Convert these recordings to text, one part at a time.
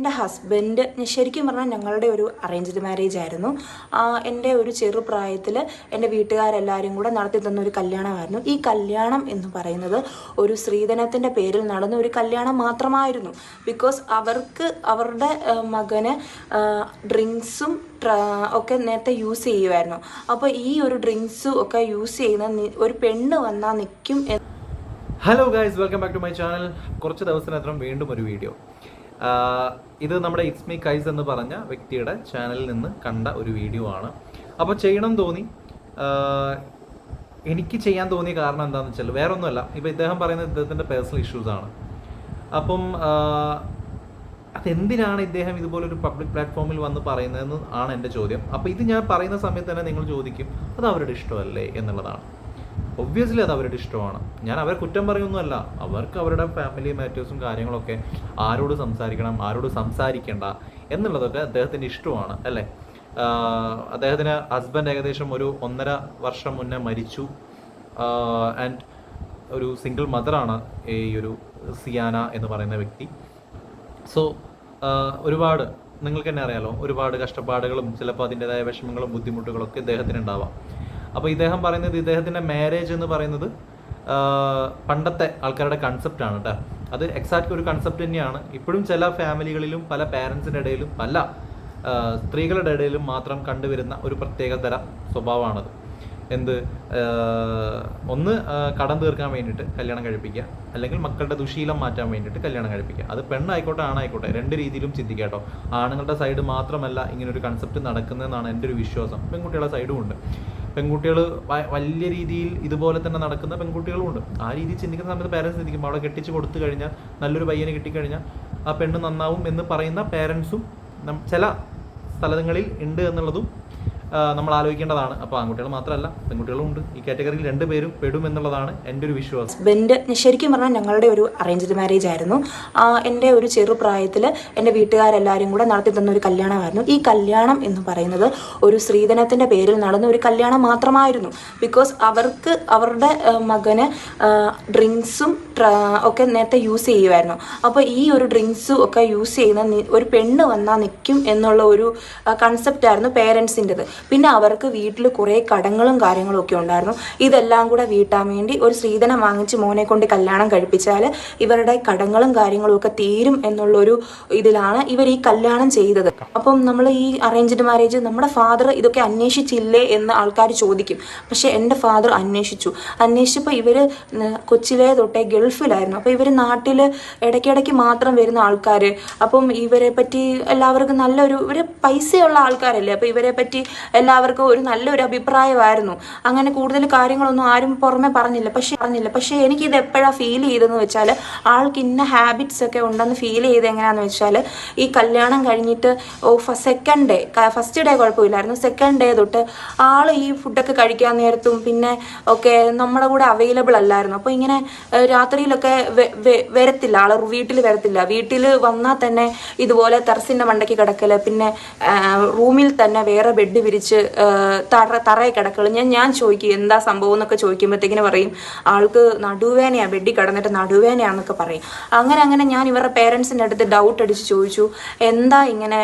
എൻ്റെ ഹസ്ബൻഡ് ശരിക്കും പറഞ്ഞാൽ ഞങ്ങളുടെ ഒരു അറേഞ്ച്ഡ് മാരേജ് ആയിരുന്നു. എൻ്റെ ഒരു ചെറുപ്രായത്തിൽ എൻ്റെ വീട്ടുകാരെല്ലാവരും കൂടെ നടത്തി തന്ന ഒരു കല്യാണമായിരുന്നു. ഈ കല്യാണം എന്ന് പറയുന്നത് ഒരു സ്ത്രീധനത്തിൻ്റെ പേരിൽ നടന്ന ഒരു കല്യാണം മാത്രമായിരുന്നു. ബിക്കോസ് അവരുടെ മകന് ഡ്രിങ്ക്സും ഒക്കെ നേരത്തെ യൂസ് ചെയ്യുമായിരുന്നു. അപ്പോൾ ഈ ഒരു ഡ്രിങ്ക്സും ഒക്കെ യൂസ് ചെയ്യുന്ന ഒരു പെണ്ണ് വന്നാൽ നിൽക്കും. Hello guys, welcome back to my channel. കുറച്ച് ദിവസത്തിനകം വീണ്ടും ഒരു വീഡിയോ. ഇത് നമ്മുടെ ഇറ്റ്സ് മീ കൈസ് എന്ന് പറഞ്ഞ വ്യക്തിയുടെ ചാനലിൽ നിന്ന് കണ്ട ഒരു വീഡിയോ ആണ്. അപ്പോൾ ചെയ്യണം തോന്നി. എനിക്ക് ചെയ്യാൻ തോന്നിയ കാരണം എന്താണെന്ന് വെച്ചാൽ വേറെ ഒന്നുമല്ല, ഇപ്പോൾ ഇദ്ദേഹം പറയുന്നത് ഇദ്ദേഹത്തിൻ്റെ പേഴ്സണൽ ഇഷ്യൂസാണ്. അപ്പം അതെന്തിനാണ് ഇദ്ദേഹം ഇതുപോലൊരു പബ്ലിക് പ്ലാറ്റ്ഫോമിൽ വന്ന് പറയുന്നതെന്ന് ആണ് എൻ്റെ ചോദ്യം. അപ്പോൾ ഇത് ഞാൻ പറയുന്ന സമയത്ത് തന്നെ നിങ്ങൾ ചോദിക്കും, അത് അവരുടെ ഇഷ്ടമല്ലേ എന്നുള്ളതാണ്. ഒബ്വിയസ്ലി അത് അവരുടെ ഇഷ്ടമാണ്. ഞാൻ അവരെ കുറ്റം പറയുന്നതല്ല. അവർക്ക് അവരുടെ ഫാമിലി മാറ്റേഴ്സും കാര്യങ്ങളൊക്കെ ആരോട് സംസാരിക്കണം, ആരോട് സംസാരിക്കേണ്ട എന്നുള്ളതൊക്കെ അദ്ദേഹത്തിൻ്റെ ഇഷ്ടമാണ്, അല്ലേ? അദ്ദേഹത്തിന് ഹസ്ബൻഡ് ഏകദേശം ഒരു 1.5 വർഷം മുന്നേ മരിച്ചു. ആൻഡ് ഒരു സിംഗിൾ മദറാണ് ഈ ഒരു സിയാന എന്ന് പറയുന്ന വ്യക്തി. സോ ഒരുപാട് നിങ്ങൾക്ക് തന്നെ അറിയാലോ, ഒരുപാട് കഷ്ടപ്പാടുകളും ചിലപ്പോൾ അതിൻ്റെതായ വിഷമങ്ങളും ബുദ്ധിമുട്ടുകളൊക്കെ ഇദ്ദേഹത്തിന് ഉണ്ടാവാം. അപ്പോൾ ഇദ്ദേഹം പറയുന്നത് ഇദ്ദേഹത്തിൻ്റെ മാരേജ് എന്ന് പറയുന്നത് പണ്ടത്തെ ആൾക്കാരുടെ കൺസെപ്റ്റാണ് കേട്ടോ. അത് എക്സാക്റ്റ് ഒരു കൺസെപ്റ്റ് തന്നെയാണ്. ഇപ്പോഴും ചില ഫാമിലികളിലും പല പാരൻസിൻ്റെ ഇടയിലും പല സ്ത്രീകളുടെ ഇടയിലും മാത്രം കണ്ടുവരുന്ന ഒരു പ്രത്യേകതര സ്വഭാവമാണത്. ഒന്ന് കടം തീർക്കാൻ വേണ്ടിയിട്ട് കല്യാണം കഴിപ്പിക്കുക, അല്ലെങ്കിൽ മക്കളുടെ ദുശീലം മാറ്റാൻ വേണ്ടിയിട്ട് കല്യാണം കഴിപ്പിക്കുക. അത് പെണ്ണായിക്കോട്ടെ ആണായിക്കോട്ടെ, രണ്ട് രീതിയിലും ചിന്തിക്കുക കേട്ടോ. ആണുങ്ങളുടെ സൈഡ് മാത്രമല്ല ഇങ്ങനൊരു കൺസെപ്റ്റ് നടക്കുന്നതെന്നാണ് എൻ്റെ ഒരു വിശ്വാസം. പെൺകുട്ടികളുടെ സൈഡും ഉണ്ട്. പെൺകുട്ടികൾ വലിയ രീതിയിൽ ഇതുപോലെ തന്നെ നടക്കുന്ന പെൺകുട്ടികളും ഉണ്ട്. ആ രീതിയിൽ ചിന്തിക്കുന്ന സമയത്ത് പേരൻസ് ചിന്തിക്കും, അവളെ കെട്ടിച്ച് കൊടുത്തു കഴിഞ്ഞാൽ, നല്ലൊരു പയ്യനെ കിട്ടിക്കഴിഞ്ഞാൽ ആ പെണ്ണ് നന്നാവും എന്ന് പറയുന്ന പേരൻസും ചില സ്ഥലങ്ങളിൽ ഉണ്ട് എന്നുള്ളതും നമ്മൾ ആലോചിക്കേണ്ടതാണ്. അപ്പോൾ ആൺകുട്ടികൾ മാത്രമല്ല പെൺകുട്ടികളും ഉണ്ട്. ഈ കാറ്റഗറിയിൽ 2 പേരും പെടും എന്നുള്ളതാണ് എൻ്റെ ഒരു വിശ്വാസം. ഹസ്ബൻഡ് ശരിക്കും പറഞ്ഞാൽ ഞങ്ങളുടെ ഒരു അറേഞ്ച്ഡ് മാരേജ് ആയിരുന്നു. എൻ്റെ ഒരു ചെറുപ്രായത്തിൽ എൻ്റെ വീട്ടുകാരെല്ലാവരും കൂടെ നടത്തി തന്ന ഒരു കല്യാണമായിരുന്നു. ഈ കല്യാണം എന്ന് പറയുന്നത് ഒരു സ്ത്രീധനത്തിൻ്റെ പേരിൽ നടന്ന ഒരു കല്യാണം മാത്രമായിരുന്നു. ബിക്കോസ് അവരുടെ മകന് ഡ്രിങ്ക്സും ഒക്കെ നേരത്തെ യൂസ് ചെയ്യുമായിരുന്നു. അപ്പോൾ ഈ ഒരു ഡ്രിങ്ക്സും ഒക്കെ യൂസ് ചെയ്യുന്ന ഒരു പെണ്ണ് വന്നാൽ നിൽക്കും എന്നുള്ള ഒരു കൺസെപ്റ്റായിരുന്നു പേരൻസിൻ്റെത്. പിന്നെ അവർക്ക് വീട്ടിൽ കുറേ കടങ്ങളും കാര്യങ്ങളും ഒക്കെ ഉണ്ടായിരുന്നു. ഇതെല്ലാം കൂടെ വീട്ടാൻ വേണ്ടി ഒരു സ്ത്രീധനം വാങ്ങിച്ച് മോനെ കൊണ്ട് കല്യാണം കഴിപ്പിച്ചാൽ ഇവരുടെ കടങ്ങളും കാര്യങ്ങളും ഒക്കെ തീരും എന്നുള്ളൊരു ഇതിലാണ് ഇവർ ഈ കല്യാണം ചെയ്തത്. അപ്പം നമ്മൾ ഈ അറേഞ്ച്ഡ് മാരേജ് നമ്മുടെ ഫാദർ ഇതൊക്കെ അന്വേഷിച്ചില്ലേ എന്ന് ആൾക്കാർ ചോദിക്കും. പക്ഷെ എൻ്റെ ഫാദർ അന്വേഷിച്ചപ്പോൾ ഇവർ കൊച്ചിലെ തൊട്ടേ ഗൾഫിലായിരുന്നു. അപ്പോൾ ഇവർ നാട്ടിൽ ഇടയ്ക്കിടയ്ക്ക് മാത്രം വരുന്ന ആൾക്കാർ. അപ്പം ഇവരെ പറ്റി എല്ലാവർക്കും ഇവർ പൈസയുള്ള ആൾക്കാരല്ലേ, അപ്പോൾ ഇവരെ പറ്റി എല്ലാവർക്കും ഒരു നല്ലൊരു അഭിപ്രായമായിരുന്നു. അങ്ങനെ കൂടുതൽ കാര്യങ്ങളൊന്നും ആരും പുറമെ പറഞ്ഞില്ല. പക്ഷേ എനിക്കിത് എപ്പോഴാണ് ഫീൽ ചെയ്തതെന്ന് വെച്ചാൽ, ആൾക്ക് ഇന്ന ഹാബിറ്റ്സ് ഒക്കെ ഉണ്ടെന്ന് ഫീൽ ചെയ്ത് എങ്ങനെയാണെന്ന് വെച്ചാൽ, ഈ കല്യാണം കഴിഞ്ഞിട്ട് ഫസ്റ്റ് ഡേ കുഴപ്പമില്ലായിരുന്നു. സെക്കൻഡ് ഡേ തൊട്ട് ആൾ ഈ ഫുഡൊക്കെ കഴിക്കാൻ നേരത്തും പിന്നെ ഒക്കെ നമ്മുടെ കൂടെ അവൈലബിൾ അല്ലായിരുന്നു. അപ്പോൾ ഇങ്ങനെ രാത്രിയിലൊക്കെ വരത്തില്ല, ആൾ വീട്ടിൽ വരത്തില്ല. വീട്ടിൽ വന്നാൽ തന്നെ ഇതുപോലെ ടെറസിൻ്റെ മണ്ടയ്ക്ക് കിടക്കൽ, പിന്നെ റൂമിൽ തന്നെ വേറെ ബെഡ് വിരിച്ച് തറയിൽ കിടക്കൽ. ഞാൻ ചോദിക്കും എന്താ സംഭവം എന്നൊക്കെ ചോദിക്കുമ്പോഴത്തേക്കിന് പറയും, ആൾക്ക് നടുവേനയാണ്, ബെഡിൽ കിടന്നിട്ട് നടുവേനയാന്നൊക്കെ പറയും. അങ്ങനെ ഞാൻ ഇവരുടെ പേരൻസിൻ്റെ അടുത്ത് ഡൗട്ട് അടിച്ച് ചോദിച്ചു, എന്താ ഇങ്ങനെ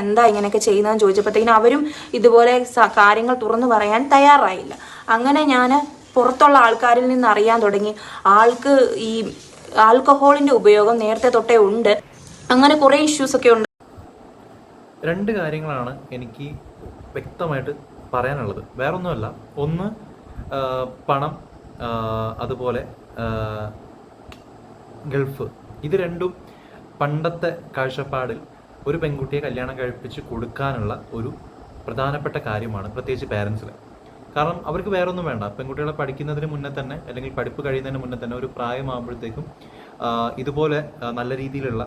എന്താ ഇങ്ങനെയൊക്കെ ചെയ്യുന്നതെന്ന് ചോദിച്ചപ്പോഴത്തേക്കിനും അവരും ഇതുപോലെ കാര്യങ്ങൾ തുറന്നു പറയാൻ തയ്യാറായില്ല. അങ്ങനെ ഞാൻ പുറത്തുള്ള ആൾക്കാരിൽ നിന്ന് അറിയാൻ തുടങ്ങി, ആൾക്ക് ഈ ആൽക്കഹോളിൻ്റെ ഉപയോഗം നേരത്തെ തൊട്ടേ ഉണ്ട്. അങ്ങനെ കുറേ ഇഷ്യൂസൊക്കെ ഉണ്ട്. 2 കാര്യങ്ങളാണ് എനിക്ക് വ്യക്തമായിട്ട് പറയാനുള്ളത്. വേറൊന്നുമല്ല. ഒന്ന്, പണം, അതുപോലെ ഗൾഫ്. ഇത് രണ്ടും പണ്ടത്തെ കാഴ്ചപ്പാടിൽ ഒരു പെൺകുട്ടിയെ കല്യാണം കഴിപ്പിച്ച് കൊടുക്കാനുള്ള ഒരു പ്രധാനപ്പെട്ട കാര്യമാണ്, പ്രത്യേകിച്ച് പേരൻസിന്. കാരണം അവർക്ക് വേറൊന്നും വേണ്ട. പെൺകുട്ടികളെ പഠിക്കുന്നതിന് മുന്നേ തന്നെ, അല്ലെങ്കിൽ പഠിപ്പ് കഴിയുന്നതിന് മുന്നേ തന്നെ ഒരു പ്രായമാകുമ്പോഴത്തേക്കും ഇതുപോലെ നല്ല രീതിയിലുള്ള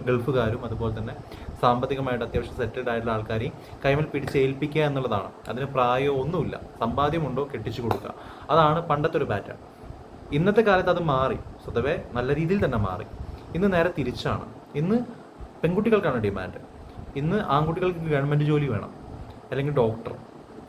ഗൾഫുകാരും അതുപോലെ തന്നെ സാമ്പത്തികമായിട്ട് അത്യാവശ്യം സെറ്റിൽഡ് ആയിട്ടുള്ള ആൾക്കാരെയും കൈമൽ പിടിച്ചേൽപ്പിക്കുക എന്നുള്ളതാണ്. അതിന് പ്രായമോ ഒന്നുമില്ല, സമ്പാദ്യമുണ്ടോ കെട്ടിച്ചു കൊടുക്കുക. അതാണ് പണ്ടത്തെ ഒരു പാറ്റേൺ. ഇന്നത്തെ കാലത്ത് അത് മാറി, സ്വതവേ നല്ല രീതിയിൽ തന്നെ മാറി. ഇന്ന് നേരെ തിരിച്ചാണ്. ഇന്ന് പെൺകുട്ടികൾക്കാണ് ഡിമാൻഡ്. ഇന്ന് ആൺകുട്ടികൾക്ക് ഗവൺമെൻറ് ജോലി വേണം, അല്ലെങ്കിൽ ഡോക്ടർ,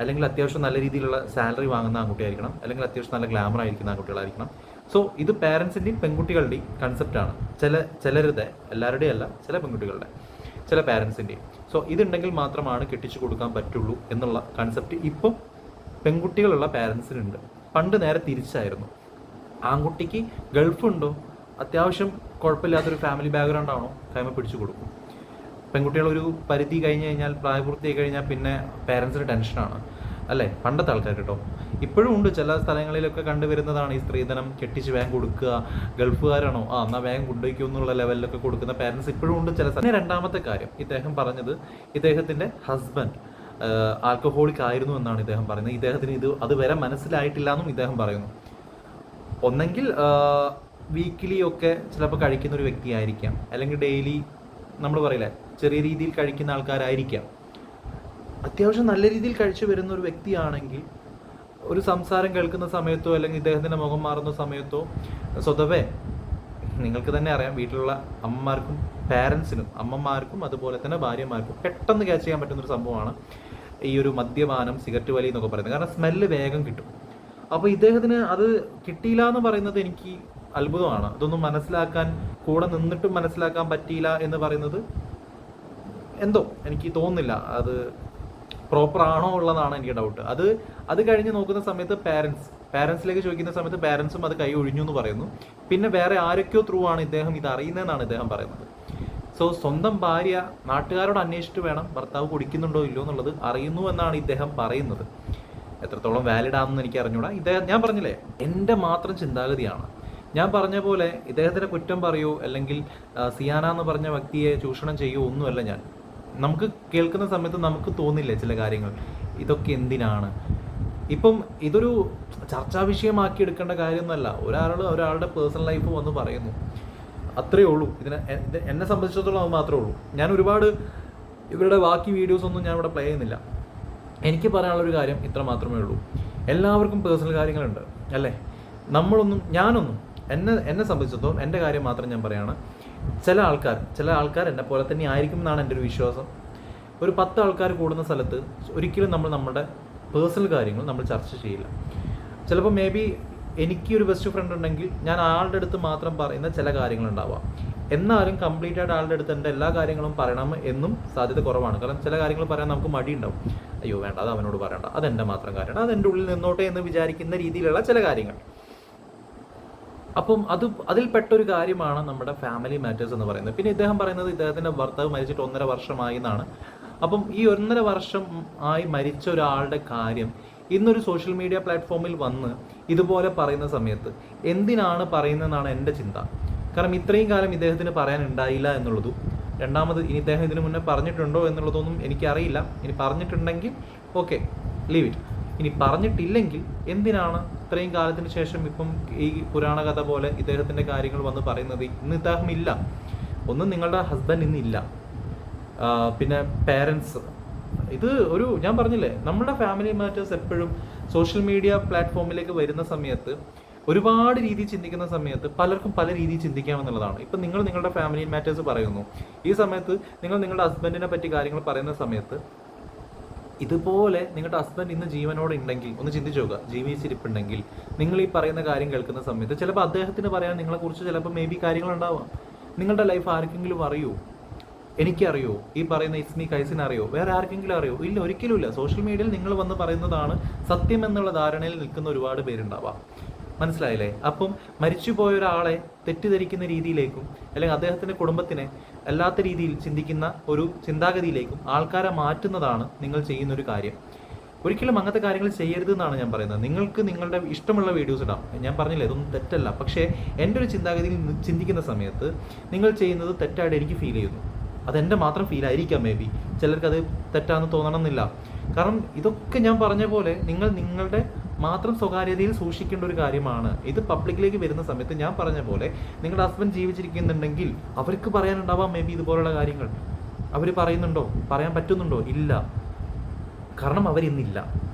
അല്ലെങ്കിൽ അത്യാവശ്യം നല്ല രീതിയിലുള്ള സാലറി വാങ്ങുന്ന ആൺകുട്ടിയായിരിക്കണം, അല്ലെങ്കിൽ അത്യാവശ്യം നല്ല ഗ്ലാമർ ആയിരിക്കുന്ന ആൺകുട്ടികളായിരിക്കണം. സോ ഇത് പാരൻസിൻ്റെയും പെൺകുട്ടികളുടെയും കൺസെപ്റ്റാണ്. ചിലരുടെ, എല്ലാവരുടെയും അല്ല, ചില പെൺകുട്ടികളുടെ, ചില പാരൻസിൻ്റെയും. സോ ഇതുണ്ടെങ്കിൽ മാത്രമാണ് കെട്ടിച്ചു കൊടുക്കാൻ പറ്റുള്ളൂ എന്നുള്ള കൺസെപ്റ്റ് ഇപ്പം പെൺകുട്ടികളുള്ള പാരൻസിനുണ്ട്. പണ്ട് നേരെ തിരിച്ചായിരുന്നു. ആൺകുട്ടിക്ക് ഗൾഫുണ്ടോ, അത്യാവശ്യം കുഴപ്പമില്ലാത്തൊരു ഫാമിലി ബാക്ക്ഗ്രൗണ്ട് ആണോ, കൈമ പിടിച്ചു കൊടുക്കും. പെൺകുട്ടികളൊരു പരിധി കഴിഞ്ഞ് കഴിഞ്ഞാൽ, പ്രായപൂർത്തിയായി കഴിഞ്ഞാൽ പിന്നെ പാരൻസിന് ടെൻഷനാണ് അല്ലേ, പണ്ടത്തെ ആൾക്കാർ കേട്ടോ. ഇപ്പോഴും ഉണ്ട്, ചില സ്ഥലങ്ങളിലൊക്കെ കണ്ടുവരുന്നതാണ് ഈ സ്ത്രീധനം കെട്ടിച്ച് വേഗം കൊടുക്കുക. ഗൾഫുകാരാണോ, എന്നാൽ വേഗം കൊണ്ടുപോയിക്കും എന്നുള്ള ലെവലിലൊക്കെ കൊടുക്കുന്ന പാരൻസ് ഇപ്പോഴും ഉണ്ട് ചില സ്ഥലം. രണ്ടാമത്തെ കാര്യം ഇദ്ദേഹം പറഞ്ഞത്, ഇദ്ദേഹത്തിൻ്റെ ഹസ്ബൻഡ് ആൽക്കഹോളിക് ആയിരുന്നു എന്നാണ് ഇദ്ദേഹം പറയുന്നത്. ഇദ്ദേഹത്തിന് അതുവരെ മനസ്സിലായിട്ടില്ല എന്നും ഇദ്ദേഹം പറയുന്നു. ഒന്നെങ്കിൽ വീക്കിലി ഒക്കെ ചിലപ്പോൾ കഴിക്കുന്ന ഒരു വ്യക്തിയായിരിക്കാം, അല്ലെങ്കിൽ ഡെയിലി നമ്മൾ പറയില്ലേ ചെറിയ രീതിയിൽ കഴിക്കുന്ന ആൾക്കാരായിരിക്കാം. അത്യാവശ്യം നല്ല രീതിയിൽ കഴിച്ചു വരുന്ന ഒരു വ്യക്തിയാണെങ്കിൽ ഒരു സംസാരം കേൾക്കുന്ന സമയത്തോ അല്ലെങ്കിൽ ഇദ്ദേഹത്തിൻ്റെ മുഖം മാറുന്ന സമയത്തോ സ്വതവേ നിങ്ങൾക്ക് തന്നെ അറിയാം, വീട്ടിലുള്ള അമ്മമാർക്കും പാരൻസിനും, അമ്മമാർക്കും അതുപോലെ തന്നെ ഭാര്യമാർക്കും പെട്ടെന്ന് ക്യാച്ച് ചെയ്യാൻ പറ്റുന്നൊരു സംഭവമാണ് ഈ ഒരു മദ്യപാനം, സിഗരറ്റ് വലി എന്നൊക്കെ പറയുന്നത്. കാരണം സ്മെല്ല് വേഗം കിട്ടും. അപ്പോൾ ഇദ്ദേഹത്തിന് അത് കിട്ടിയില്ല എന്ന് പറയുന്നത് എനിക്ക് അത്ഭുതമാണ്. അതൊന്നും മനസ്സിലാക്കാൻ, കൂടെ നിന്നിട്ടും മനസ്സിലാക്കാൻ പറ്റിയില്ല എന്ന് പറയുന്നത് എന്തോ എനിക്ക് തോന്നുന്നില്ല അത് പ്രോപ്പർ ആണോ ഉള്ളതാണ് എനിക്ക് ഡൗട്ട്. അത് കഴിഞ്ഞ് നോക്കുന്ന സമയത്ത് പാരൻസിലേക്ക് ചോദിക്കുന്ന സമയത്ത് പാരൻസും അത് കൈ ഒഴിഞ്ഞു എന്ന് പറയുന്നു. പിന്നെ വേറെ ആരൊക്കെയോ ത്രൂ ആണ് ഇദ്ദേഹം ഇത് അറിയുന്നതെന്നാണ് ഇദ്ദേഹം പറയുന്നത്. സോ സ്വന്തം ഭാര്യ നാട്ടുകാരോട് അന്വേഷിച്ചിട്ട് വേണം ഭർത്താവ് കുടിക്കുന്നുണ്ടോ ഇല്ലയോ എന്നുള്ളത് അറിയുന്നു എന്നാണ് ഇദ്ദേഹം പറയുന്നത്. എത്രത്തോളം വാലിഡ് ആണെന്ന് എനിക്ക് അറിഞ്ഞൂടാ. ഞാൻ പറഞ്ഞില്ലേ, എൻ്റെ മാത്രം ചിന്താഗതിയാണ്. ഞാൻ പറഞ്ഞ പോലെ ഇദ്ദേഹത്തിൻ്റെ കുറ്റം പറയൂ അല്ലെങ്കിൽ സിയാന എന്ന് പറഞ്ഞ വ്യക്തിയെ ചൂഷണം ചെയ്യുമോ ഒന്നുമല്ല ഞാൻ. നമുക്ക് കേൾക്കുന്ന സമയത്ത് നമുക്ക് തോന്നില്ലേ ചില കാര്യങ്ങൾ, ഇതൊക്കെ എന്തിനാണ്? ഇപ്പം ഇതൊരു ചർച്ചാ വിഷയമാക്കി എടുക്കേണ്ട കാര്യമൊന്നുമല്ല. ഒരാളുടെ പേഴ്സണൽ ലൈഫ് വന്ന് പറയുന്നു, അത്രയേ ഉള്ളൂ. എന്നെ സംബന്ധിച്ചിടത്തോളം അത് മാത്രമേ ഉള്ളൂ. ഞാൻ ഒരുപാട് ഇവരുടെ ബാക്കി വീഡിയോസ് ഒന്നും ഞാൻ ഇവിടെ പ്ലേ ചെയ്യുന്നില്ല. എനിക്ക് പറയാനുള്ളൊരു കാര്യം ഇത്ര മാത്രമേ ഉള്ളൂ. എല്ലാവർക്കും പേഴ്സണൽ കാര്യങ്ങളുണ്ട് അല്ലേ. ഞാനൊന്നും എന്നെ സംബന്ധിച്ചിടത്തോളം എൻ്റെ കാര്യം മാത്രം ഞാൻ പറയുകയാണ്. ചില ആൾക്കാർ എന്നെ പോലെ തന്നെ ആയിരിക്കും എന്നാണ് എൻ്റെ ഒരു വിശ്വാസം. ഒരു 10 ആൾക്കാർ കൂടുന്ന സ്ഥലത്ത് ഒരിക്കലും നമ്മുടെ പേഴ്സണൽ കാര്യങ്ങൾ നമ്മൾ ചർച്ച ചെയ്യില്ല. ചിലപ്പോൾ മേ ബി എനിക്കൊരു ബെസ്റ്റ് ഫ്രണ്ട് ഉണ്ടെങ്കിൽ ഞാൻ ആളുടെ അടുത്ത് മാത്രം പറയുന്ന ചില കാര്യങ്ങളുണ്ടാവാം. എന്നാലും കംപ്ലീറ്റ് ആയിട്ട് ആളുടെ അടുത്ത് എൻ്റെ എല്ലാ കാര്യങ്ങളും പറയണം എന്നും സാധ്യത കുറവാണ്. കാരണം ചില കാര്യങ്ങൾ പറയാൻ നമുക്ക് മടിയുണ്ടാവും. അയ്യോ വേണ്ട, അത് അവനോട് പറയണ്ട, അതെൻ്റെ മാത്രം കാര്യമാണ്, അതെൻ്റെ ഉള്ളിൽ നിന്നോട്ടെ എന്ന് വിചാരിക്കുന്ന രീതിയിലുള്ള ചില കാര്യങ്ങൾ. അപ്പം അതിൽപ്പെട്ടൊരു കാര്യമാണ് നമ്മുടെ ഫാമിലി മാറ്റേഴ്സ് എന്ന് പറയുന്നത്. പിന്നെ ഇദ്ദേഹം പറയുന്നത് ഇദ്ദേഹത്തിൻ്റെ ഭർത്താവ് മരിച്ചിട്ട് 1.5 വർഷമായി എന്നാണ്. അപ്പം ഈ 1.5 വർഷം ആയി മരിച്ച ഒരാളുടെ കാര്യം ഇന്നൊരു സോഷ്യൽ മീഡിയ പ്ലാറ്റ്ഫോമിൽ വന്ന് ഇതുപോലെ പറയുന്ന സമയത്ത് എന്തിനാണ് പറയുന്നതെന്നാണ് എൻ്റെ ചിന്ത. കാരണം ഇത്രയും കാലം ഇദ്ദേഹത്തിന് പറയാനുണ്ടായില്ല എന്നുള്ളതും, രണ്ടാമത് ഇനി ഇദ്ദേഹം ഇതിനു മുന്നേ പറഞ്ഞിട്ടുണ്ടോ എന്നുള്ളതൊന്നും എനിക്കറിയില്ല. ഇനി പറഞ്ഞിട്ടുണ്ടെങ്കിൽ ഓക്കെ, ലീവ് ഇറ്റ്. ഇനി പറഞ്ഞിട്ടില്ലെങ്കിൽ എന്തിനാണ് ഇത്രയും കാലത്തിന് ശേഷം ഇപ്പം ഈ പുരാണ കഥ പോലെ ഇദ്ദേഹത്തിൻ്റെ കാര്യങ്ങൾ വന്ന് പറയുന്നത്? ഇന്ന് ഇദ്ദേഹം ഇല്ല, ഒന്നും നിങ്ങളുടെ ഹസ്ബൻഡ് ഇന്നില്ല, പിന്നെ പേരൻസ്. ഞാൻ പറഞ്ഞില്ലേ, നമ്മുടെ ഫാമിലി മാറ്റേഴ്സ് എപ്പോഴും സോഷ്യൽ മീഡിയ പ്ലാറ്റ്ഫോമിലേക്ക് വരുന്ന സമയത്ത് ഒരുപാട് രീതിയിൽ ചിന്തിക്കുന്ന സമയത്ത് പലർക്കും പല രീതിയിൽ ചിന്തിക്കാമെന്നുള്ളതാണ്. ഇപ്പം നിങ്ങൾ നിങ്ങളുടെ ഫാമിലി മാറ്റേഴ്സ് പറയുന്നു, ഈ സമയത്ത് നിങ്ങൾ നിങ്ങളുടെ ഹസ്ബൻഡിനെ പറ്റി കാര്യങ്ങൾ പറയുന്ന സമയത്ത് ഇതുപോലെ നിങ്ങളുടെ ഹസ്ബൻഡ് ഇന്ന് ജീവനോടെ ഉണ്ടെങ്കിൽ ഒന്ന് ചിന്തിച്ചു നോക്കുക. ജീവിച്ചിരിപ്പുണ്ടെങ്കിൽ നിങ്ങൾ ഈ പറയുന്ന കാര്യം കേൾക്കുന്ന സമയത്ത് ചിലപ്പോൾ അദ്ദേഹത്തിന് പറയാൻ നിങ്ങളെക്കുറിച്ച് ചിലപ്പോൾ മേ ബി കാര്യങ്ങളുണ്ടാവാം. നിങ്ങളുടെ ലൈഫ് ആർക്കെങ്കിലും അറിയോ? എനിക്കറിയോ? ഈ പറയുന്ന ഇസ്മി കൈസിന് അറിയോ? വേറെ ആർക്കെങ്കിലും അറിയോ? ഇല്ല, ഒരിക്കലും ഇല്ല. സോഷ്യൽ മീഡിയയിൽ നിങ്ങൾ വന്ന് പറയുന്നതാണ് സത്യം എന്നുള്ള ധാരണയിൽ നിൽക്കുന്ന ഒരുപാട് പേരുണ്ടാവാം. മനസ്സിലായില്ലേ? അപ്പം മരിച്ചുപോയ ഒരാളെ തെറ്റിദ്ധരിക്കുന്ന രീതിയിലേക്കും അല്ലെങ്കിൽ അദ്ദേഹത്തിൻ്റെ കുടുംബത്തിനെ അല്ലാത്ത രീതിയിൽ ചിന്തിക്കുന്ന ഒരു ചിന്താഗതിയിലേക്കും ആൾക്കാരെ മാറ്റുന്നതാണ് നിങ്ങൾ ചെയ്യുന്നൊരു കാര്യം. ഒരിക്കലും അങ്ങനത്തെ കാര്യങ്ങൾ ചെയ്യരുത് എന്നാണ് ഞാൻ പറയുന്നത്. നിങ്ങൾക്ക് നിങ്ങളുടെ ഇഷ്ടമുള്ള വീഡിയോസ് ഇടാം, ഞാൻ പറഞ്ഞില്ലേ ഇതൊന്നും തെറ്റല്ല. പക്ഷേ എൻ്റെ ഒരു ചിന്താഗതിയിൽ ചിന്തിക്കുന്ന സമയത്ത് നിങ്ങൾ ചെയ്യുന്നത് തെറ്റായിട്ട് എനിക്ക് ഫീൽ ചെയ്യുന്നു. അതെൻ്റെ മാത്രം ഫീൽ ആയിരിക്കാം, മേ ബി ചിലർക്ക് അത് തെറ്റാണെന്ന് തോന്നണമെന്നില്ല. കാരണം ഇതൊക്കെ ഞാൻ പറഞ്ഞ പോലെ നിങ്ങൾ നിങ്ങളുടെ മാത്രം സ്വകാര്യതയിൽ സൂക്ഷിക്കേണ്ട ഒരു കാര്യമാണ്. ഇത് പബ്ലിക്കിലേക്ക് വരുന്ന സമയത്ത് ഞാൻ പറഞ്ഞ പോലെ നിങ്ങളുടെ ഹസ്ബൻഡ് ജീവിച്ചിരിക്കുന്നുണ്ടെങ്കിൽ അവർക്ക് പറയാനുണ്ടാവാം മേ ബി ഇതുപോലുള്ള കാര്യങ്ങൾ. അവർ പറയുന്നുണ്ടോ? പറയാൻ പറ്റുന്നുണ്ടോ? ഇല്ല, കാരണം അവരിന്നില്ല.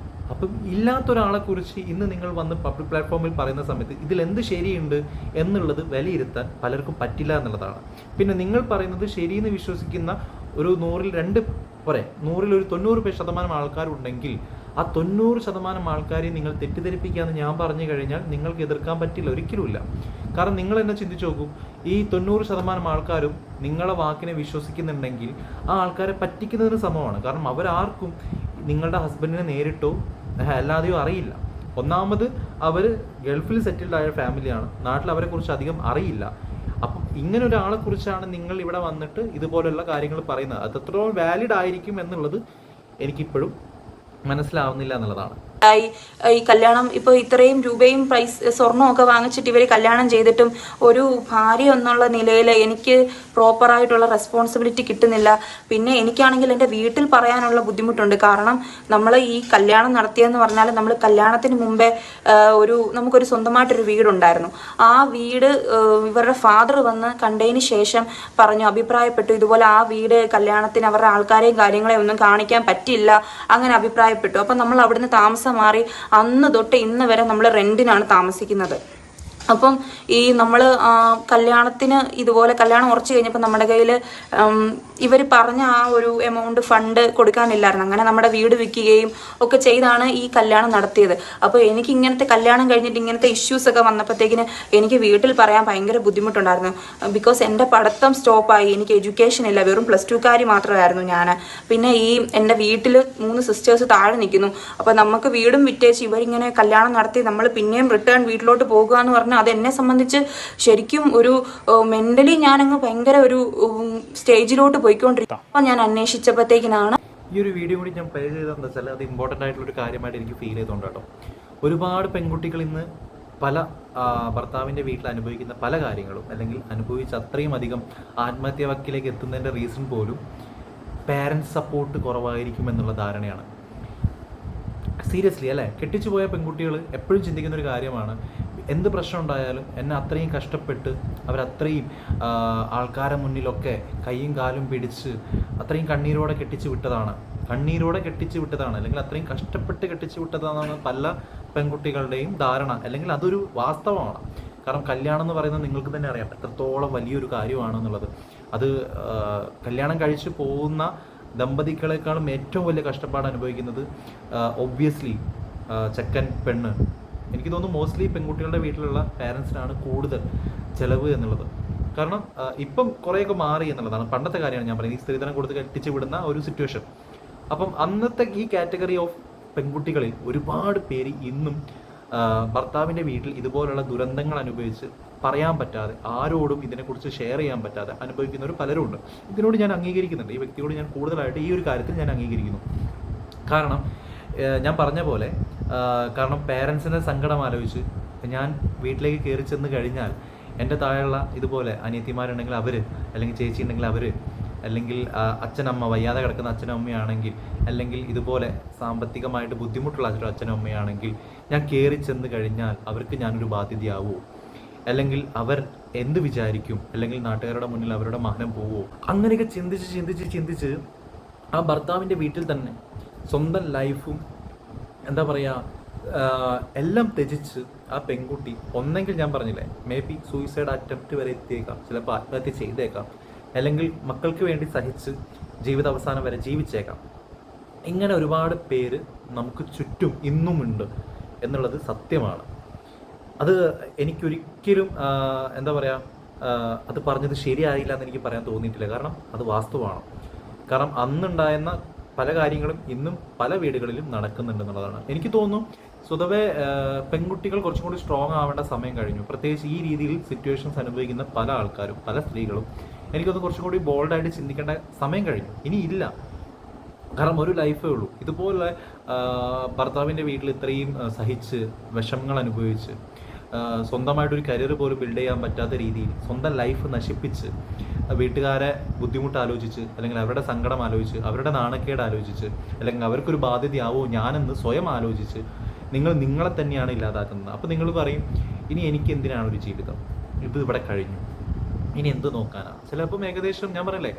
അപ്പം ഇല്ലാത്തൊരാളെക്കുറിച്ച് ഇന്ന് നിങ്ങൾ വന്ന് പബ്ലിക് പ്ലാറ്റ്ഫോമിൽ പറയുന്ന സമയത്ത് ഇതിലെന്ത് ശരിയുണ്ട് എന്നുള്ളത് വിലയിരുത്താൻ പലർക്കും പറ്റില്ല എന്നുള്ളതാണ്. പിന്നെ നിങ്ങൾ പറയുന്നത് ശരിയെന്ന് വിശ്വസിക്കുന്ന ഒരു 100-ൽ 2 പോരെ, 100-ൽ ഒരു 90% ആൾക്കാരുണ്ടെങ്കിൽ ആ 90% ആൾക്കാരെയും നിങ്ങൾ തെറ്റിദ്ധരിപ്പിക്കാമെന്ന് ഞാൻ പറഞ്ഞു കഴിഞ്ഞാൽ നിങ്ങൾക്ക് എതിർക്കാൻ പറ്റില്ല, ഒരിക്കലുമില്ല. കാരണം നിങ്ങൾ എന്നെ ചിന്തിച്ച് നോക്കൂ, ഈ 90% ആൾക്കാരും നിങ്ങളെ വാക്കിനെ വിശ്വസിക്കുന്നുണ്ടെങ്കിൽ ആ ആൾക്കാരെ പറ്റിക്കുന്നതിന് സമമാണ്. കാരണം അവരാർക്കും നിങ്ങളുടെ ഹസ്ബൻഡിനെ നേരിട്ടോ അല്ലാതെയോ അറിയില്ല. ഒന്നാമത് അവർ ഗൾഫിൽ സെറ്റിൽഡ് ആയ ഫാമിലിയാണ്, നാട്ടിൽ അവരെക്കുറിച്ച് അധികം അറിയില്ല. അപ്പം ഇങ്ങനെ ഒരാളെ കുറിച്ചാണ് നിങ്ങൾ ഇവിടെ വന്നിട്ട് ഇതുപോലുള്ള കാര്യങ്ങൾ പറയുന്നത്. അത് എത്രത്തോളം വാലിഡ് ആയിരിക്കും എന്നുള്ളത് എനിക്കിപ്പോഴും മനസ്സിലാവുന്നില്ല എന്നുള്ളതാണ്. ഈ കല്യാണം ഇപ്പോൾ ഇത്രയും രൂപയും സ്വർണ്ണമൊക്കെ വാങ്ങിച്ചിട്ട് ഇവർ കല്യാണം ചെയ്തിട്ടും ഒരു ഭാര്യ എന്നുള്ള നിലയിൽ എനിക്ക് പ്രോപ്പറായിട്ടുള്ള റെസ്പോൺസിബിലിറ്റി കിട്ടുന്നില്ല. പിന്നെ എനിക്കാണെങ്കിൽ എൻ്റെ വീട്ടിൽ പറയാനുള്ള ബുദ്ധിമുട്ടുണ്ട്. കാരണം നമ്മൾ ഈ കല്യാണം നടത്തിയെന്ന് പറഞ്ഞാൽ നമ്മൾ കല്യാണത്തിന് മുമ്പേ നമുക്കൊരു സ്വന്തമായിട്ടൊരു വീടുണ്ടായിരുന്നു. ആ വീട് ഇവരുടെ ഫാദർ വന്ന് കണ്ടതിന് ശേഷം അഭിപ്രായപ്പെട്ടു, ഇതുപോലെ ആ വീട് കല്യാണത്തിന് അവരുടെ ആൾക്കാരെയും കാര്യങ്ങളെയും ഒന്നും കാണിക്കാൻ പറ്റില്ല, അങ്ങനെ അഭിപ്രായപ്പെട്ടു. അപ്പം നമ്മൾ അവിടുന്ന് താമസം മാറി അന്ന് തൊട്ട് ഇന്ന് വരെ നമ്മൾ റെന്റിനാണ് താമസിക്കുന്നത്. അപ്പം ഈ നമ്മൾ കല്യാണത്തിന് ഇതുപോലെ കല്യാണം ഉറച്ചു കഴിഞ്ഞപ്പോൾ നമ്മുടെ കയ്യിൽ ഇവർ പറഞ്ഞ ആ ഒരു എമൗണ്ട് ഫണ്ട് കൊടുക്കാനില്ലായിരുന്നു. അങ്ങനെ നമ്മുടെ വീട് വിൽക്കുകയും ഒക്കെ ചെയ്താണ് ഈ കല്യാണം നടത്തിയത്. അപ്പോൾ എനിക്ക് ഇങ്ങനത്തെ കല്യാണം കഴിഞ്ഞിട്ട് ഇങ്ങനത്തെ ഇഷ്യൂസൊക്കെ വന്നപ്പോഴത്തേക്കിന് എനിക്ക് വീട്ടിൽ പറയാൻ ഭയങ്കര ബുദ്ധിമുട്ടുണ്ടായിരുന്നു. ബിക്കോസ് എൻ്റെ പഠിത്തം സ്റ്റോപ്പായി, എനിക്ക് എഡ്യൂക്കേഷൻ ഇല്ല, വെറും +2 മാത്രമായിരുന്നു ഞാൻ. പിന്നെ ഈ എൻ്റെ വീട്ടിൽ 3 സിസ്റ്റേഴ്സ് താഴെ നിൽക്കുന്നു. അപ്പോൾ നമുക്ക് വീടും വിറ്റേച്ച് ഇവരിങ്ങനെ കല്യാണം നടത്തി നമ്മൾ പിന്നെയും റിട്ടേൺ വീട്ടിലോട്ട് പോകുക എന്ന് പറഞ്ഞാൽ അതെന്നെ സംബന്ധിച്ച് ശരിക്കും ഒരു മെന്റലി ഞാനങ്ങ് ഭയങ്കര ഒരു സ്റ്റേജിലോട്ട് പോയിക്കൊണ്ടിരിക്കും. അപ്പോൾ ഞാൻ അന്വേഷിച്ചപ്പോഴത്തേക്കിനാണ് ഈ ഒരു വീഡിയോ കൂടി ഞാൻ പ്ലേ ചെയ്തതെന്ന് വെച്ചാൽ അത് ഇമ്പോർട്ടൻ്റ് ആയിട്ടുള്ളൊരു കാര്യമായിട്ട് എനിക്ക് ഫീൽ ചെയ്തുകൊണ്ട് കേട്ടോ. ഒരുപാട് പെൺകുട്ടികൾ ഇന്ന് പല ഭർത്താവിൻ്റെ വീട്ടിൽ അനുഭവിക്കുന്ന പല കാര്യങ്ങളും, അല്ലെങ്കിൽ അനുഭവിച്ച അത്രയും അധികം ആത്മഹത്യാ വക്കിലേക്ക് എത്തുന്നതിൻ്റെ റീസൺ പോലും പാരൻസ് സപ്പോർട്ട് കുറവായിരിക്കും എന്നുള്ള ധാരണയാണ്. സീരിയസ്ലി അല്ലേ, കെട്ടിച്ചു പോയ പെൺകുട്ടികൾ എപ്പോഴും ചിന്തിക്കുന്ന ഒരു കാര്യമാണ്, എന്ത് പ്രശ്നം ഉണ്ടായാലും എന്നെ അത്രയും കഷ്ടപ്പെട്ട് അവരത്രയും ആൾക്കാരെ മുന്നിലൊക്കെ കൈയും കാലും പിടിച്ച് അത്രയും കണ്ണീരോടെ കെട്ടിച്ചു വിട്ടതാണ്, അല്ലെങ്കിൽ അത്രയും കഷ്ടപ്പെട്ട് കെട്ടിച്ചു വിട്ടതാണെന്നാണ് പല പെൺകുട്ടികളുടെയും ധാരണ, അല്ലെങ്കിൽ അതൊരു വാസ്തവമാണ്. കാരണം കല്യാണം എന്ന് പറയുന്നത് നിങ്ങൾക്ക് തന്നെ അറിയാം എത്രത്തോളം വലിയൊരു കാര്യമാണെന്നുള്ളത്. അത് കല്യാണം കഴിച്ച് പോകുന്ന ദമ്പതികളെക്കാളും ഏറ്റവും വലിയ കഷ്ടപ്പാട് അനുഭവിക്കുന്നത് ഒബ്വിയസ്ലി ചെക്കൻ പെണ്ണ്. എനിക്ക് തോന്നുന്നു മോസ്റ്റ്ലി പെൺകുട്ടികളുടെ വീട്ടിലുള്ള പാരൻസിനാണ് കൂടുതൽ ചിലവ് എന്നുള്ളത്. കാരണം ഇപ്പം കുറേയൊക്കെ മാറി എന്നുള്ളതാണ്. പണ്ടത്തെ കാര്യമാണ് ഞാൻ പറയുന്നത്, ഈ സ്ത്രീധനം കൊടുത്ത് കെട്ടിച്ച് വിടുന്ന ഒരു സിറ്റുവേഷൻ. അപ്പം അന്നത്തെ ഈ കാറ്റഗറി ഓഫ് പെൺകുട്ടികളിൽ ഒരുപാട് പേര് ഇന്നും ഭർത്താവിൻ്റെ വീട്ടിൽ ഇതുപോലുള്ള ദുരന്തങ്ങൾ അനുഭവിച്ച് പറയാൻ പറ്റാതെ, ആരോടും ഇതിനെക്കുറിച്ച് ഷെയർ ചെയ്യാൻ പറ്റാതെ അനുഭവിക്കുന്നവർ പലരുമുണ്ട്. ഇതിനോട് ഞാൻ അംഗീകരിക്കുന്നുണ്ട്, ഈ വ്യക്തിയോട് ഞാൻ കൂടുതലായിട്ട് ഈ ഒരു കാര്യത്തിൽ ഞാൻ അംഗീകരിക്കുന്നു. കാരണം ഞാൻ പറഞ്ഞ പോലെ, കാരണം പേരൻസിൻ്റെ സങ്കടം ആലോചിച്ച് ഞാൻ വീട്ടിലേക്ക് കയറി ചെന്ന് കഴിഞ്ഞാൽ എൻ്റെ താഴെയുള്ള ഇതുപോലെ അനിയത്തിമാരുണ്ടെങ്കിൽ അവർ, അല്ലെങ്കിൽ ചേച്ചി ഉണ്ടെങ്കിൽ അവർ, അല്ലെങ്കിൽ അച്ഛനമ്മ വയ്യാതെ കിടക്കുന്ന അച്ഛനും അമ്മയാണെങ്കിൽ, അല്ലെങ്കിൽ ഇതുപോലെ സാമ്പത്തികമായിട്ട് ബുദ്ധിമുട്ടുള്ള അച്ഛനും അമ്മയാണെങ്കിൽ ഞാൻ കയറി ചെന്ന് കഴിഞ്ഞാൽ അവർക്ക് ഞാനൊരു ബാധ്യതയാവുമോ, അല്ലെങ്കിൽ അവർ എന്ത് വിചാരിക്കും, അല്ലെങ്കിൽ നാട്ടുകാരുടെ മുന്നിൽ അവരുടെ മാനം പോവോ, അങ്ങനെയൊക്കെ ചിന്തിച്ച് ആ ഭർത്താവിൻ്റെ വീട്ടിൽ തന്നെ സ്വന്തം ലൈഫും എന്താ പറയുക എല്ലാം ത്യജിച്ച് ആ പെൺകുട്ടി ഒന്നെങ്കിൽ ഞാൻ പറഞ്ഞില്ലേ മേ ബി സൂയിസൈഡ് അറ്റംപ്റ്റ് വരെ എത്തിയേക്കാം, ചിലപ്പോൾ ആത്മഹത്യ ചെയ്തേക്കാം, അല്ലെങ്കിൽ മക്കൾക്ക് വേണ്ടി സഹിച്ച് ജീവിതാവസാനം വരെ ജീവിച്ചേക്കാം. ഇങ്ങനെ ഒരുപാട് പേര് നമുക്ക് ചുറ്റും ഇന്നുമുണ്ട് എന്നുള്ളത് സത്യമാണ്. അത് എനിക്കൊരിക്കലും എന്താ പറയുക അത് പറഞ്ഞത് ശരിയായില്ല എന്ന് എനിക്ക് പറയാൻ തോന്നിയിട്ടില്ല. കാരണം അത് വാസ്തവമാണ്. കാരണം അന്നുണ്ടായിരുന്ന പല കാര്യങ്ങളും ഇന്നും പല വീടുകളിലും നടക്കുന്നുണ്ടെന്നുള്ളതാണ്. എനിക്ക് തോന്നുന്നു സ്വതവേ പെൺകുട്ടികൾ കുറച്ചും കൂടി സ്ട്രോങ് ആവേണ്ട സമയം കഴിഞ്ഞു. പ്രത്യേകിച്ച് ഈ രീതിയിൽ സിറ്റുവേഷൻസ് അനുഭവിക്കുന്ന പല ആൾക്കാരും, പല സ്ത്രീകളും എനിക്കൊന്ന് കുറച്ചും കൂടി ബോൾഡായിട്ട് ചിന്തിക്കേണ്ട സമയം കഴിഞ്ഞു. ഇനി ഇല്ല. കാരണം ഒരു ലൈഫേ ഉള്ളൂ. ഇതുപോലെ ഭർത്താവിൻ്റെ വീട്ടിൽ ഇത്രയും സഹിച്ച് വിഷമങ്ങൾ അനുഭവിച്ച് സ്വന്തമായിട്ടൊരു കരിയർ പോലും ബിൽഡ് ചെയ്യാൻ പറ്റാത്ത രീതിയിൽ സ്വന്തം ലൈഫ് നശിപ്പിച്ച് വീട്ടുകാരെ ബുദ്ധിമുട്ട് ആലോചിച്ച്, അല്ലെങ്കിൽ അവരുടെ സങ്കടം ആലോചിച്ച്, അവരുടെ നാണക്കേട് ആലോചിച്ച്, അല്ലെങ്കിൽ അവർക്കൊരു ബാധ്യതയാവോ ഞാനെന്ന് സ്വയം ആലോചിച്ച് നിങ്ങളെ തന്നെയാണ് ഇല്ലാതാക്കുന്നത്. അപ്പോൾ നിങ്ങൾ പറയും ഇനി എനിക്ക് എന്തിനാണ് ഒരു ജീവിതം, ഇത് ഇവിടെ കഴിഞ്ഞു, ഇനി എന്ത് നോക്കാനാണ്. ചിലപ്പം ഏകദേശം ഞാൻ പറയല്ലേ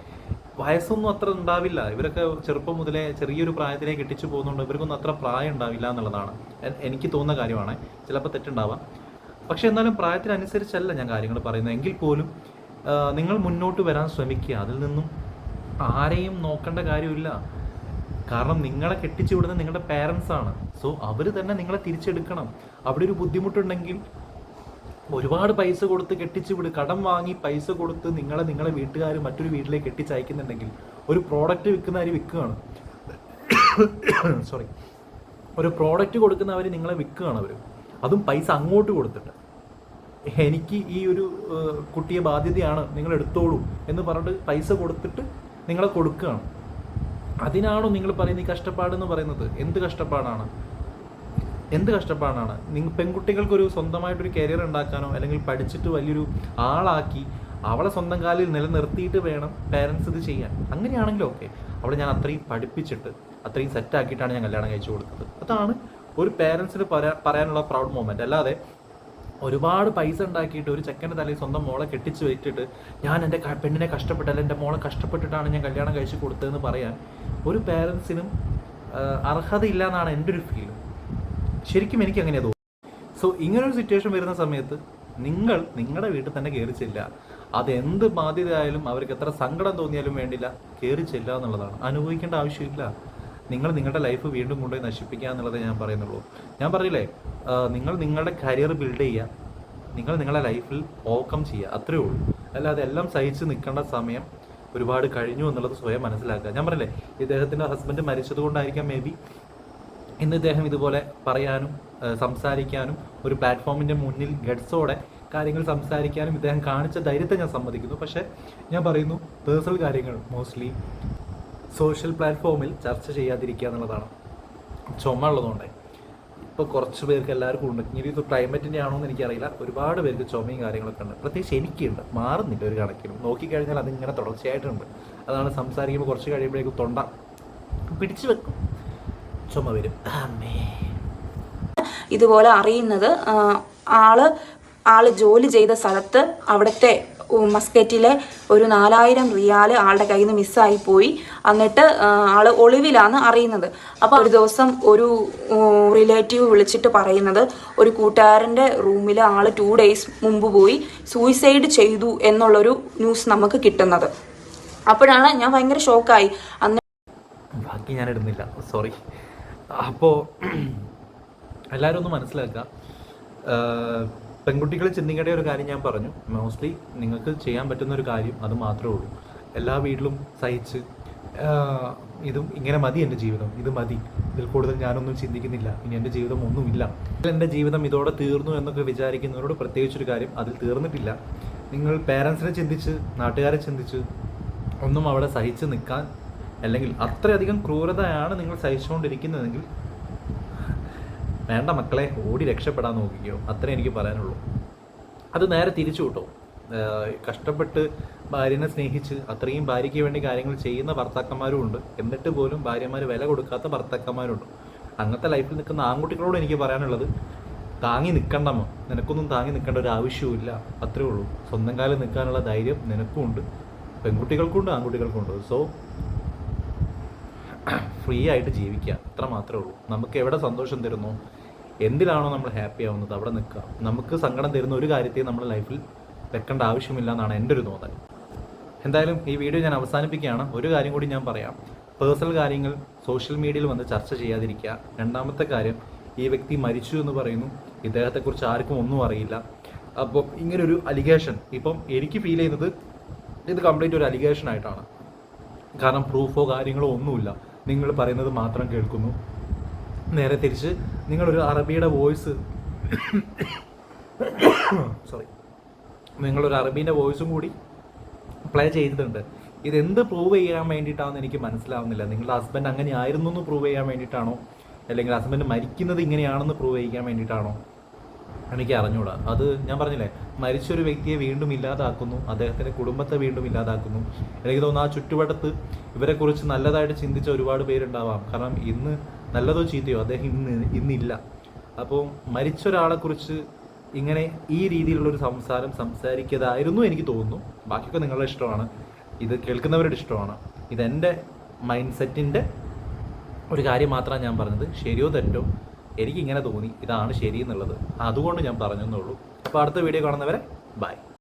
വയസ്സൊന്നും അത്ര ഉണ്ടാവില്ല. ഇവരൊക്കെ ചെറുപ്പം മുതലേ ചെറിയൊരു പ്രായത്തിലേക്ക് എത്തിച്ചു പോകുന്നുണ്ട്. ഇവർക്കൊന്നും അത്ര പ്രായം ഉണ്ടാവില്ല എന്നുള്ളതാണ് എനിക്ക് തോന്നുന്ന കാര്യമാണ്. ചിലപ്പോൾ തെറ്റുണ്ടാവാം. പക്ഷെ എന്നാലും പ്രായത്തിനനുസരിച്ചല്ല ഞാൻ കാര്യങ്ങൾ പറയുന്നത്. എങ്കിൽ പോലും നിങ്ങൾ മുന്നോട്ട് വരാൻ ശ്രമിക്കുക. അതിൽ നിന്നും ആരെയും നോക്കേണ്ട കാര്യമില്ല. കാരണം നിങ്ങളെ കെട്ടിച്ചു വിടുന്നത് നിങ്ങളുടെ പേരൻസ് ആണ്. സോ അവർ തന്നെ നിങ്ങളെ തിരിച്ചെടുക്കണം. അവിടെ ഒരു ബുദ്ധിമുട്ടുണ്ടെങ്കിൽ ഒരുപാട് പൈസ കൊടുത്ത് കെട്ടിച്ചു വിട്, കടം വാങ്ങി പൈസ കൊടുത്ത് നിങ്ങളെ വീട്ടുകാർ മറ്റൊരു വീട്ടിലേക്ക് കെട്ടിച്ചയക്കുന്നുണ്ടെങ്കിൽ ഒരു പ്രോഡക്റ്റ് വിൽക്കുന്നവർ വിൽക്കുകയാണ്. സോറി, ഒരു പ്രോഡക്റ്റ് കൊടുക്കുന്നവർ നിങ്ങളെ വിൽക്കുകയാണ്. അവർ അതും പൈസ അങ്ങോട്ട് കൊടുത്തിട്ട്, എനിക്ക് ഈ ഒരു കുട്ടിയെ ബാധ്യതയാണ് നിങ്ങൾ എടുത്തോളൂ എന്ന് പറഞ്ഞിട്ട് പൈസ കൊടുത്തിട്ട് നിങ്ങളെ കൊടുക്കുകയാണ്. അതിനാണോ നിങ്ങൾ പറയുന്നത് ഈ കഷ്ടപ്പാടെന്ന് പറയുന്നത്? എന്ത് കഷ്ടപ്പാടാണ്? നിങ്ങൾ പെൺകുട്ടികൾക്കൊരു സ്വന്തമായിട്ടൊരു കരിയർ ഉണ്ടാക്കാനോ അല്ലെങ്കിൽ പഠിച്ചിട്ട് വലിയൊരു ആളാക്കി അവളെ സ്വന്തം കാലിൽ നിലനിർത്തിയിട്ട് വേണം പേരൻസ് ഇത് ചെയ്യാൻ. അങ്ങനെയാണെങ്കിലും ഓക്കെ, അവളെ ഞാൻ അത്രയും പഠിപ്പിച്ചിട്ട് അത്രയും സെറ്റാക്കിയിട്ടാണ് ഞാൻ കല്യാണം കഴിച്ചു കൊടുത്തത്. അതാണ് ഒരു പേരൻസിന് പറയാനുള്ള പ്രൗഡ് മൊമെൻറ്റ്. അല്ലാതെ ഒരുപാട് പൈസ ഉണ്ടാക്കിയിട്ട് ഒരു ചെക്കൻ്റെ തലയിൽ സ്വന്തം മോളെ കെട്ടിച്ച് വെച്ചിട്ട് ഞാൻ എൻ്റെ പെണ്ണിനെ കഷ്ടപ്പെട്ടല്ല, എൻ്റെ മോളെ കഷ്ടപ്പെട്ടിട്ടാണ് ഞാൻ കല്യാണം കഴിച്ച് കൊടുത്തതെന്ന് പറയാൻ ഒരു പേരൻസിനും അർഹതയില്ല എന്നാണ് എൻ്റെ ഒരു ഫീൽ. ശരിക്കും എനിക്ക് അങ്ങനെയാണ് തോന്നുന്നത്. സോ ഇങ്ങനൊരു സിറ്റുവേഷൻ വരുന്ന സമയത്ത് നിങ്ങളുടെ വീട്ടിൽ തന്നെ കയറി ചെല്ലുക. അതെന്ത് ബാധ്യതയായാലും അവർക്ക് എത്ര സങ്കടം തോന്നിയാലും വേണ്ടില്ല, കയറി ചെല്ലുക എന്നുള്ളതാണ്. അനുഭവിക്കേണ്ട ആവശ്യമില്ല. നിങ്ങളുടെ ലൈഫ് വീണ്ടും കൊണ്ടുപോയി നശിപ്പിക്കുക എന്നുള്ളതേ ഞാൻ പറയുന്നുള്ളൂ. ഞാൻ പറഞ്ഞില്ലേ, നിങ്ങളുടെ കരിയർ ബിൽഡ് ചെയ്യുക, നിങ്ങളുടെ ലൈഫിൽ ഓവർകം ചെയ്യുക, അത്രയേ ഉള്ളൂ. അല്ലാതെ എല്ലാം സഹിച്ച് നിൽക്കേണ്ട സമയം ഒരുപാട് കഴിഞ്ഞു എന്നുള്ളത് സ്വയം മനസ്സിലാക്കുക. ഞാൻ പറഞ്ഞില്ലേ, ഇദ്ദേഹത്തിൻ്റെ ഹസ്ബൻഡ് മരിച്ചത് കൊണ്ടായിരിക്കാം മേ ബി ഇന്ന് ഇദ്ദേഹം ഇതുപോലെ പറയാനും സംസാരിക്കാനും ഒരു പ്ലാറ്റ്ഫോമിൻ്റെ മുന്നിൽ ഗഡ്സോടെ കാര്യങ്ങൾ സംസാരിക്കാനും ഇദ്ദേഹം കാണിച്ച ധൈര്യത്തെ ഞാൻ സമ്മതിക്കുന്നു. പക്ഷേ ഞാൻ പറയുന്നു, പേഴ്സണൽ കാര്യങ്ങൾ മോസ്റ്റ്ലി സോഷ്യൽ പ്ലാറ്റ്ഫോമിൽ ചർച്ച ചെയ്യാതിരിക്കുക എന്നുള്ളതാണ്. ചുമ ഉള്ളതുകൊണ്ട് ഇപ്പോൾ കുറച്ച് പേർക്ക് എല്ലാവർക്കും ഉണ്ട്. ഇനി ഇത് ക്ലൈമറ്റിൻ്റെ ആണോ എന്ന് എനിക്കറിയില്ല, ഒരുപാട് പേർക്ക് ചുമയും കാര്യങ്ങളൊക്കെ ഉണ്ട്. പ്രത്യേകിച്ച് എനിക്കുണ്ട്, മാറുന്നില്ല ഒരു കണക്കിനും. നോക്കിക്കഴിഞ്ഞാൽ അതിങ്ങനെ തുടർച്ചയായിട്ടുണ്ട്. അതാണ് സംസാരിക്കുമ്പോൾ കുറച്ച് കഴിയുമ്പോഴേക്കും തൊണ്ട പിടിച്ചു വെക്കും, ചുമ വരും. ഇതുപോലെ അറിയുന്നത് ആള് ജോലി ചെയ്ത സ്ഥലത്ത് അവിടുത്തെ മസ്കറ്റിലെ ഒരു 4000 റിയാൽ ആളുടെ കയ്യിൽ നിന്ന് മിസ്സായി പോയി. എന്നിട്ട് ആള് ഒളിവിലാണ് അറിയുന്നത്. അപ്പോൾ ഒരു ദിവസം ഒരു റിലേറ്റീവ് വിളിച്ചിട്ട് പറയുന്നത് ഒരു കൂട്ടുകാരൻ്റെ റൂമിൽ ആള് 2 days മുമ്പ് പോയി സൂയിസൈഡ് ചെയ്തു എന്നുള്ളൊരു ന്യൂസ് നമുക്ക് കിട്ടുന്നത്. അപ്പോഴാണ് ഞാൻ ഭയങ്കര ഷോക്കായി. ബാക്കി ഞാൻ ഇടുന്നില്ല, സോറി. അപ്പോൾ എല്ലാവരും ഒന്ന് മനസ്സിലാക്കുക, പെൺകുട്ടികൾ ചിന്തിക്കേണ്ട ഒരു കാര്യം ഞാൻ പറഞ്ഞു. മോസ്റ്റ്ലി നിങ്ങൾക്ക് ചെയ്യാൻ പറ്റുന്ന ഒരു കാര്യം അത് മാത്രമേ ഉള്ളൂ. എല്ലാ വീട്ടിലും സഹിച്ച് ഇതും ഇങ്ങനെ മതി, എൻ്റെ ജീവിതം ഇത് മതി, ഇതിൽ കൂടുതൽ ഞാനൊന്നും ചിന്തിക്കുന്നില്ല, ഇനി എൻ്റെ ജീവിതം ഒന്നുമില്ല, എൻ്റെ ജീവിതം ഇതോടെ തീർന്നു എന്നൊക്കെ വിചാരിക്കുന്നവരോട് പ്രത്യേകിച്ചൊരു കാര്യം, അതിൽ തീർന്നിട്ടില്ല. നിങ്ങൾ പേരൻസിനെ ചിന്തിച്ച് നാട്ടുകാരെ ചിന്തിച്ച് ഒന്നും അവിടെ സഹിച്ച് നിൽക്കാൻ, അല്ലെങ്കിൽ അത്രയധികം ക്രൂരതയാണ് നിങ്ങൾ സഹിച്ചുകൊണ്ടിരിക്കുന്നതെങ്കിൽ വേണ്ട മക്കളെ, ഓടി രക്ഷപ്പെടാൻ നോക്കിക്കോ. അത്രേ എനിക്ക് പറയാനുള്ളൂ. അത് നേരെ തിരിച്ചു കിട്ടോ. കഷ്ടപ്പെട്ട് ഭാര്യനെ സ്നേഹിച്ച് അത്രയും ഭാര്യയ്ക്ക് വേണ്ടി കാര്യങ്ങൾ ചെയ്യുന്ന ഭർത്താക്കന്മാരും ഉണ്ട്. എന്നിട്ട് പോലും ഭാര്യമാർ വില കൊടുക്കാത്ത ഭർത്താക്കന്മാരുണ്ട്. അങ്ങനത്തെ ലൈഫിൽ നിൽക്കുന്ന ആൺകുട്ടികളോട് എനിക്ക് പറയാനുള്ളത്, താങ്ങി നിൽക്കണ്ടമ്മോ, നിനക്കൊന്നും താങ്ങി നിൽക്കേണ്ട ഒരു ആവശ്യവുമില്ല. അത്രേ ഉള്ളൂ. സ്വന്തം കാലം നിൽക്കാനുള്ള ധൈര്യം നിനക്കും ഉണ്ട്, പെൺകുട്ടികൾക്കുണ്ട് ആൺകുട്ടികൾക്കുണ്ട്. സോ ഫ്രീ ആയിട്ട് ജീവിക്കുക, അത്ര മാത്രമേ ഉള്ളൂ. നമുക്ക് എവിടെ സന്തോഷം തരുന്നോ, എന്തിലാണോ നമ്മൾ ഹാപ്പി ആവുന്നത് അവിടെ നിൽക്കുക. നമുക്ക് സങ്കടം തരുന്ന ഒരു കാര്യത്തെയും നമ്മുടെ ലൈഫിൽ വെക്കേണ്ട ആവശ്യമില്ല എന്നാണ് എൻ്റെ ഒരു തോന്നൽ. എന്തായാലും ഈ വീഡിയോ ഞാൻ അവസാനിപ്പിക്കുകയാണ്. ഒരു കാര്യം കൂടി ഞാൻ പറയാം, പേഴ്സണൽ കാര്യങ്ങൾ സോഷ്യൽ മീഡിയയിൽ വന്ന് ചർച്ച ചെയ്യാതിരിക്കുക. രണ്ടാമത്തെ കാര്യം, ഈ വ്യക്തി മരിച്ചു എന്ന് പറയുന്നു, ഇദ്ദേഹത്തെക്കുറിച്ച് ആർക്കും ഒന്നും അറിയില്ല. അപ്പോൾ ഇങ്ങനൊരു അലിഗേഷൻ, ഇപ്പം എനിക്ക് ഫീൽ ചെയ്യുന്നത് ഇത് കംപ്ലീറ്റ് ഒരു അലിഗേഷൻ ആയിട്ടാണ്. കാരണം പ്രൂഫോ കാര്യങ്ങളോ ഒന്നുമില്ല, നിങ്ങൾ പറയുന്നത് മാത്രം കേൾക്കുന്നു. നേരെ തിരിച്ച് നിങ്ങളൊരു അറബിയുടെ വോയിസ് നിങ്ങളൊരു അറബീൻ്റെ വോയിസും കൂടി പ്ലേ ചെയ്തിട്ടുണ്ട്. ഇതെന്ത് പ്രൂവ് ചെയ്യാൻ വേണ്ടിയിട്ടാണെന്ന് എനിക്ക് മനസ്സിലാവുന്നില്ല. നിങ്ങളുടെ ഹസ്ബൻഡ് അങ്ങനെ ആയിരുന്നു എന്ന് പ്രൂവ് ചെയ്യാൻ വേണ്ടിയിട്ടാണോ, അല്ലെങ്കിൽ ഹസ്ബൻഡ് മരിക്കുന്നത് ഇങ്ങനെയാണെന്ന് പ്രൂവ് ചെയ്യാൻ വേണ്ടിയിട്ടാണോ, എനിക്ക് അറിഞ്ഞൂടാ. അത് ഞാൻ പറഞ്ഞില്ലേ, മരിച്ചൊരു വ്യക്തിയെ വീണ്ടും ഇല്ലാതാക്കുന്നു, അദ്ദേഹത്തിൻ്റെ കുടുംബത്തെ വീണ്ടും ഇല്ലാതാക്കുന്നു. എനിക്ക് തോന്നുന്നു ആ ചുറ്റുവട്ടത്ത് ഇവരെക്കുറിച്ച് നല്ലതായിട്ട് ചിന്തിച്ച ഒരുപാട് പേരുണ്ടാവാം. കാരണം ഇന്ന് നല്ലതോ ചീത്തയോ അദ്ദേഹം ഇന്നില്ല. അപ്പോൾ മരിച്ച ഒരാളെക്കുറിച്ച് ഇങ്ങനെ ഈ രീതിയിലുള്ളൊരു സംസാരിക്കതായിരുന്നു എനിക്ക് തോന്നുന്നു. ബാക്കിയൊക്കെ നിങ്ങളുടെ ഇഷ്ടമാണ്, ഇത് കേൾക്കുന്നവരുടെ ഇഷ്ടമാണ്. ഇതെൻ്റെ മൈൻഡ് സെറ്റിൻ്റെ ഒരു കാര്യം മാത്രമാണ് ഞാൻ പറഞ്ഞത്. ശരിയോ തെറ്റോ എനിക്കിങ്ങനെ തോന്നി, ഇതാണ് ശരി എന്നുള്ളത്, അതുകൊണ്ട് ഞാൻ പറഞ്ഞെന്നുള്ളൂ. അപ്പോൾ അടുത്ത വീഡിയോ കാണുന്നവരെ ബൈ.